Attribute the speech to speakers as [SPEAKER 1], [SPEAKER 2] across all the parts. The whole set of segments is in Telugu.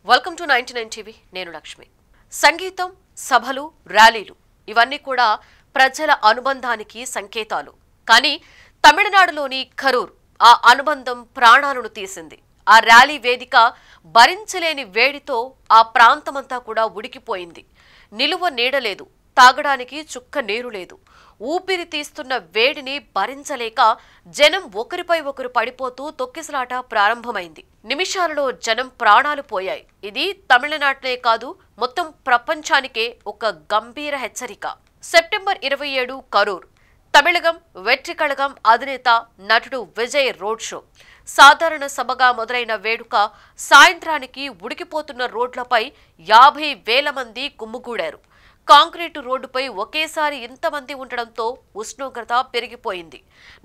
[SPEAKER 1] వెల్కమ్ టు 99 టీవీ నేను లక్ష్మి. సంగీతం, సభలు, ర్యాలీలు ఇవన్నీ కూడా ప్రజల అనుబంధానికి సంకేతాలు. కానీ తమిళనాడులోని కరూర్ ఆ అనుబంధం ప్రాణాలను తీసింది. ఆ ర్యాలీ వేదిక భరించలేని వేడితో ఆ ప్రాంతమంతా కూడా ఉడికిపోయింది. నిలువ నీడలేదు, తాగడానికి చుక్క నీరు లేదు. ఊపిరి తీస్తున్న వేడిని భరించలేక జనం ఒకరిపై ఒకరు పడిపోతూ తొక్కిసలాట ప్రారంభమైంది. నిమిషాలలో జనం ప్రాణాలు పోయాయి. ఇది తమిళనాడునే కాదు, మొత్తం ప్రపంచానికే ఒక గంభీర హెచ్చరిక. సెప్టెంబర్ 27 కరూర్. తమిళగం వెట్రి కళగం అధినేత నటుడు విజయ్ రోడ్ షో. సాధారణ సభగా మొదలైన వేడుక సాయంత్రానికి ఉడికిపోతున్న రోడ్లపై 50,000 మంది గుమ్ముగూడారు. కాంక్రీటు రోడ్డుపై ఒకేసారి ఇంతమంది ఉండడంతో ఉష్ణోగ్రత పెరిగిపోయింది.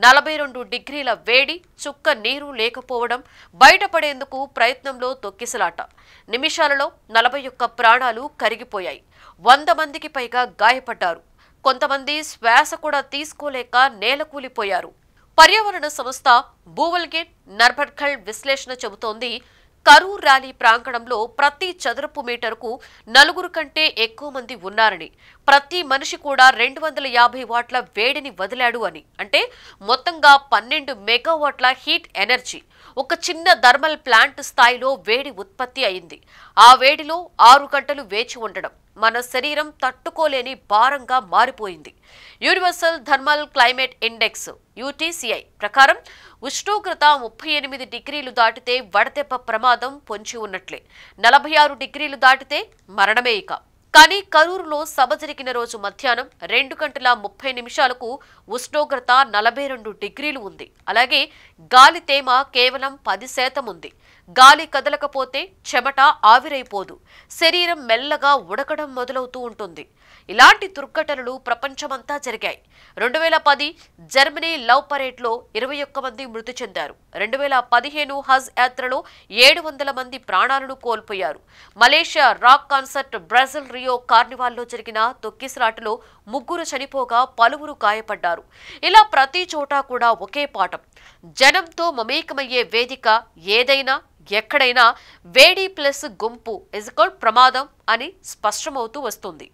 [SPEAKER 1] 42 డిగ్రీల వేడి, చుక్క నీరు లేకపోవడం, బయటపడేందుకు ప్రయత్నంలో తొక్కిసలాట. నిమిషాలలో 41 ప్రాణాలు కరిగిపోయాయి. 100 మందికి పైగా గాయపడ్డారు. కొంతమంది శ్వాస కూడా తీసుకోలేక నేలకూలిపోయారు. పర్యావరణ సంస్థ భూవల్గేట్ నర్బర్ఖల్ విశ్లేషణ చెబుతోంది, కరూర్ ర్యాలీ ప్రాంగణంలో ప్రతి చదరపు మీటరుకు 4 కంటే ఎక్కువ మంది ఉన్నారని, ప్రతి మనిషి కూడా 250 వాట్ల వేడిని వదిలాడు అని. అంటే మొత్తంగా 12 మెగావాట్ల హీట్ ఎనర్జీ ఒక చిన్న థర్మల్ ప్లాంట్ స్థాయిలో వేడి ఉత్పత్తి అయింది. ఆ వేడిలో 6 గంటలు వేచి ఉండడం మన శరీరం తట్టుకోలేని భారంగా మారిపోయింది. Universal thermal climate index UTCI ప్రకారం ఉష్ణోగ్రత 38 డిగ్రీలు దాటితే వడదెబ్బ ప్రమాదం పొంచి ఉన్నట్లే. 46 డిగ్రీలు దాటితే మరణమే ఇక. కానీ కరూరులో సభ జరిగిన రోజు మధ్యాహ్నం 2 గంటల 30 నిమిషాలకు ఉష్ణోగ్రత 42 డిగ్రీలు ఉంది. అలాగే గాలి తేమ కేవలం 10% ఉంది. గాలి కదలకపోతే చెమట ఆవిరైపోదు, శరీరం మెల్లగా ఉడకడం మొదలవుతూ ఉంటుంది. ఇలాంటి దుర్ఘటనలు ప్రపంచమంతా జరిగాయి. 2010 జర్మనీ లవ్ పరేడ్లో 21 మంది మృతి చెందారు. 2015 హజ్ యాత్రలో 700 మంది ప్రాణాలను కోల్పోయారు. Malaysia rock concert, Brazil Rio కార్నివాల్లో జరిగిన తొక్కిసలాటలో 3 చనిపోగా పలువురు గాయపడ్డారు. ఇలా ప్రతి చోట కూడా ఒకే పాఠం. జనంతో మమేకమయ్యే వేదిక ఏదైనా ఎక్కడైనా వేడి ప్లస్ గుంపు ప్రమాదం అని స్పష్టమవుతూ వస్తుంది.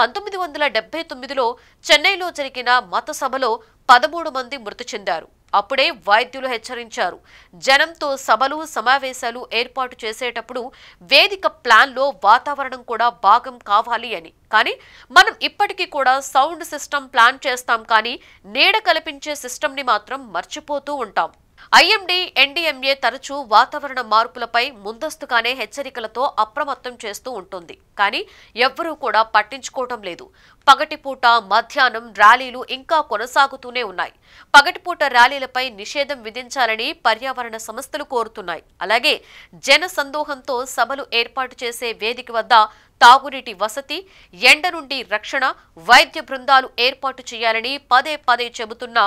[SPEAKER 1] 1979లో చెన్నైలో జరిగిన మత సభలో 13 మంది మృతి చెందారు. అప్పుడే వైద్యులు హెచ్చరించారు, జనంతో సభలు సమావేశాలు ఏర్పాటు చేసేటప్పుడు వేదిక ప్లాన్లో వాతావరణం కూడా భాగం కావాలి అని. కానీ మనం ఇప్పటికీ కూడా సౌండ్ సిస్టమ్ ప్లాన్ చేస్తాం, కానీ నీడ కల్పించే సిస్టమ్ని మాత్రం మర్చిపోతూ ఉంటాం. IMD, NDMA తరచూ వాతావరణ మార్పులపై ముందస్తుగానే హెచ్చరికలతో అప్రమత్తం చేస్తూ ఉంటుంది. కానీ ఎవ్వరూ కూడా పట్టించుకోవటం లేదు. పగటిపూట, మధ్యాహ్నం ర్యాలీలు ఇంకా కొనసాగుతూనే ఉన్నాయి. పగటిపూట ర్యాలీలపై నిషేధం విధించాలని పర్యావరణ సంస్థలు కోరుతున్నాయి. అలాగే జన సందోహంతో సభలు ఏర్పాటు చేసే వేదిక వద్ద తాగునీటి వసతి, ఎండ నుండి రక్షణ, వైద్య బృందాలు ఏర్పాటు చేయాలని పదే పదే చెబుతున్న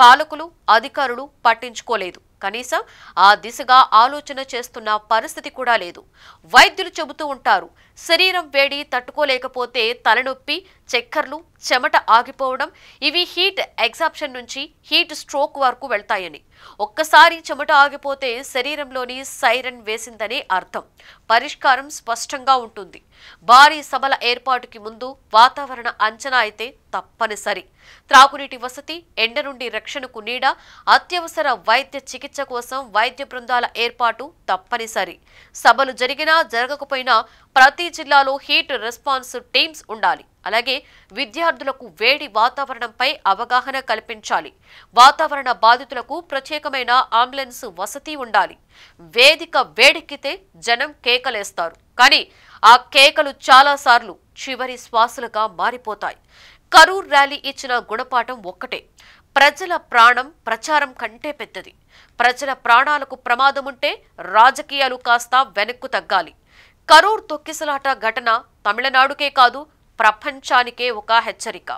[SPEAKER 1] పాలకులు, అధికారులు పట్టించుకోలేదు. కనీసం ఆ దిశగా ఆలోచన చేస్తున్న పరిస్థితి కూడా లేదు. వైద్యులు చెబుతూ ఉంటారు, శరీరం వేడి తట్టుకోలేకపోతే తలనొప్పి, చక్కర్లు, చెమట ఆగిపోవడం ఇవి హీట్ ఎగ్జాప్షన్ నుంచి హీట్ స్ట్రోక్ వరకు వెళ్తాయని. ఒక్కసారి చెమట ఆగిపోతే శరీరంలోని సైరన్ వేసిందని అర్థం. పరిష్కారం స్పష్టంగా ఉంటుంది. భారీ సభల ఏర్పాటుకి ముందు వాతావరణ అంచనా అయితే తప్పనిసరి. త్రాగునీటి వసతి, ఎండ నుండి రక్షణకు నీడ, అత్యవసర వైద్య చికిత్స కోసం వైద్య బృందాల ఏర్పాటు తప్పనిసరి. సభలు జరిగినా జరగకపోయినా ప్రతి జిల్లాలో హీట్ రెస్పాన్స్ టీమ్స్ ఉండాలి. అలాగే విద్యార్థులకు వేడి వాతావరణంపై అవగాహన కల్పించాలి. వాతావరణ బాధితులకు ప్రత్యేకమైన అంబులెన్స్ వసతి ఉండాలి. వేదిక వేడెక్కితే జనం కేకలేస్తారు, కానీ ఆ కేకలు చాలాసార్లు చివరి శ్వాసలుగా మారిపోతాయి. కరూర్ ర్యాలీ ఇచ్చిన గుణపాఠం ఒక్కటే, ప్రజల ప్రాణం ప్రచారం కంటే పెద్దది. ప్రజల ప్రాణాలకు ప్రమాదముంటే రాజకీయాలు కాస్త వెనక్కు తగ్గాలి. కరూర్ తొక్కిసలాట ఘటన తమిళనాడుకే కాదు, ప్రపంచానికే ఒక హెచ్చరిక.